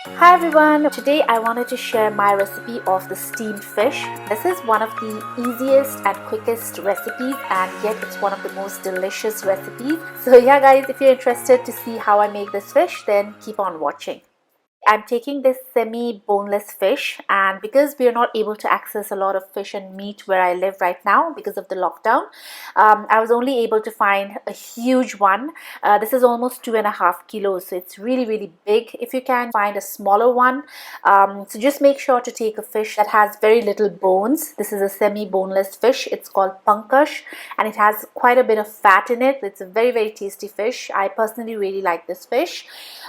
Hi everyone, today I wanted to share my recipe of the steamed fish. This is one of the easiest and quickest recipes, and yet it's one of the most delicious recipes. So yeah guys, if you're interested to see how I make this fish, then keep on watching. I'm taking this semi-boneless fish, and because we are not able to access a lot of fish and meat where I live right now because of the lockdown, I was only able to find a huge one. This is almost 2.5 kilos, so it's really big. If you can find a smaller one, so just make sure to take a fish that has very little bones. This is a semi-boneless fish. It's called Pankash, and it has quite a bit of fat in it. It's a very tasty fish. I personally really like this fish.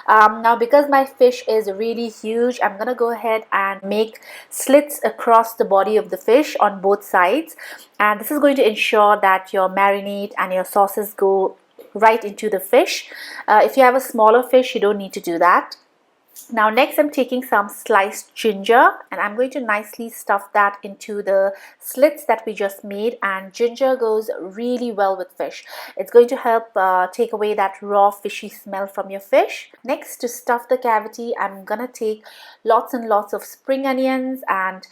Now because my fish is really huge, I'm gonna go ahead and make slits across the body of the fish on both sides, and this is going to ensure that your marinade and your sauces go right into the fish. If you have a smaller fish, you don't need to do that. Now next I'm taking some sliced ginger, and I'm going to nicely stuff that into the slits that we just made, and ginger goes really well with fish. It's going to help take away that raw fishy smell from your fish. Next, to stuff the cavity, I'm gonna take lots and lots of spring onions and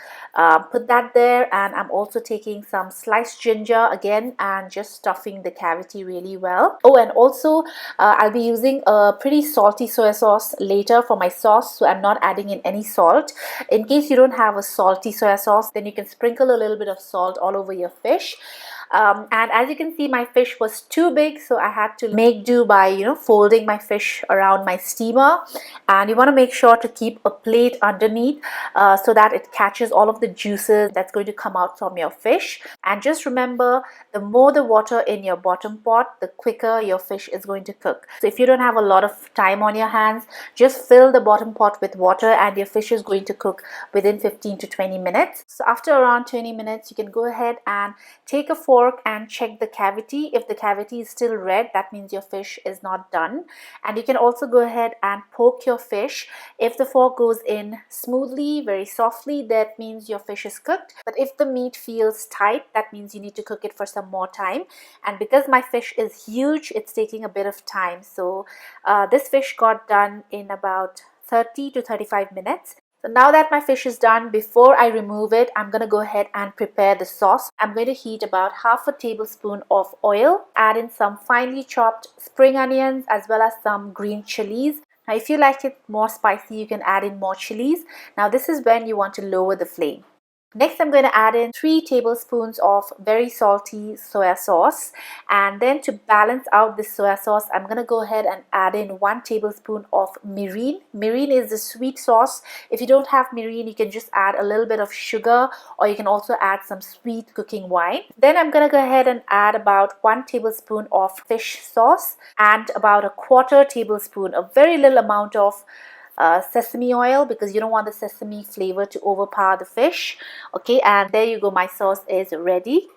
put that there, and I'm also taking some sliced ginger again and just stuffing the cavity really well. Oh, and also I'll be using a pretty salty soya sauce later for my sauce, so I'm not adding in any salt. In case you don't have a salty soya sauce, then you can sprinkle a little bit of salt all over your fish. And as you can see, my fish was too big, so I had to make do by folding my fish around my steamer. And you want to make sure to keep a plate underneath so that it catches all of the juices that's going to come out from your fish. And just remember, the more the water in your bottom pot, the quicker your fish is going to cook. So if you don't have a lot of time on your hands, just fill the bottom pot with water and your fish is going to cook within 15 to 20 minutes. So after around 20 minutes, you can go ahead and take a fork and check the cavity. If the cavity is still red, that means your fish is not done. And you can also go ahead and poke your fish. If the fork goes in smoothly, very softly, that means your fish is cooked. But if the meat feels tight, that means you need to cook it for some more time. And because my fish is huge, it's taking a bit of time. So this fish got done in about 30 to 35 minutes. So now that my fish is done, before I remove it, I'm going to go ahead and prepare the sauce. I'm going to heat about half a tablespoon of oil, add in some finely chopped spring onions as well as some green chilies. Now if you like it more spicy, you can add in more chilies. Now this is when you want to lower the flame. Next, I'm going to add in 3 tablespoons of very salty soya sauce, and then to balance out this soya sauce, I'm going to go ahead and add in 1 tablespoon of mirin. Mirin is the sweet sauce. If you don't have mirin, you can just add a little bit of sugar, or you can also add some sweet cooking wine. Then I'm going to go ahead and add about 1 tablespoon of fish sauce and about a 1/4 tablespoon, a very little amount of sesame oil, because you don't want the sesame flavor to overpower the fish. Okay, and there you go, my sauce is ready.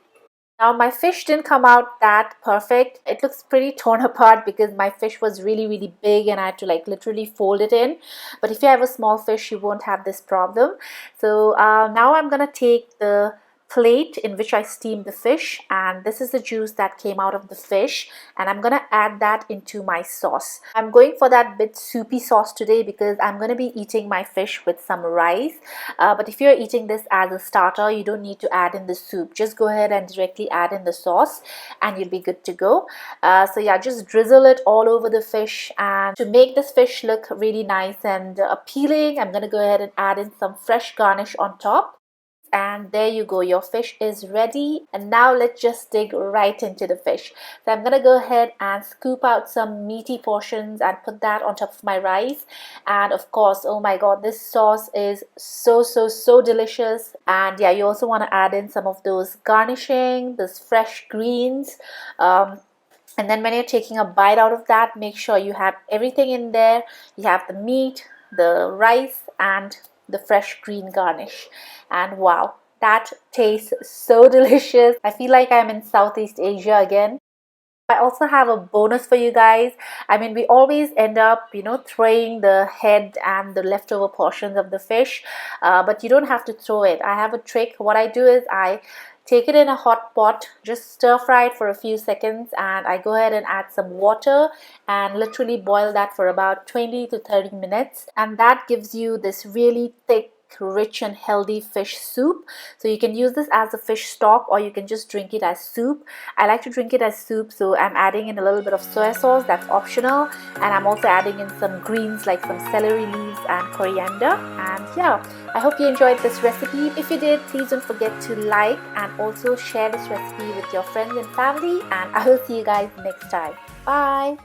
Now my fish didn't come out that perfect. It looks pretty torn apart because my fish was really big and I had to like literally fold it in. But if you have a small fish, you won't have this problem. So now I'm gonna take the plate in which I steamed the fish, and this is the juice that came out of the fish, and I'm gonna add that into my sauce. I'm going for that bit soupy sauce today because I'm gonna be eating my fish with some rice. But if you're eating this as a starter, you don't need to add in the soup. Just go ahead and directly add in the sauce and you'll be good to go. So yeah, just drizzle it all over the fish, and to make this fish look really nice and appealing, I'm gonna go ahead and add in some fresh garnish on top. And there you go, your fish is ready. And now let's just dig right into the fish. So I'm gonna go ahead and scoop out some meaty portions and put that on top of my rice. And of course, oh my god, this sauce is so delicious. And yeah, you also want to add in some of those garnishing, those fresh greens. And then when you're taking a bite out of that, make sure you have everything in there. You have the meat, the rice, and the fresh green garnish. And wow, that tastes so delicious. I feel like I'm in Southeast Asia again. I also have a bonus for you guys. I mean, we always end up, throwing the head and the leftover portions of the fish, but you don't have to throw it. I have a trick. What I do is I take it in a hot pot, just stir fry it for a few seconds, and I go ahead and add some water and literally boil that for about 20 to 30 minutes. And that gives you this really thick, rich and healthy fish soup. So you can use this as a fish stock, or you can just drink it as soup. I like to drink it as soup, so I'm adding in a little bit of soya sauce. That's optional, and I'm also adding in some greens like some celery leaves and coriander. And yeah, I hope you enjoyed this recipe. If you did, please don't forget to like and also share this recipe with your friends and family, and I will see you guys next time. Bye.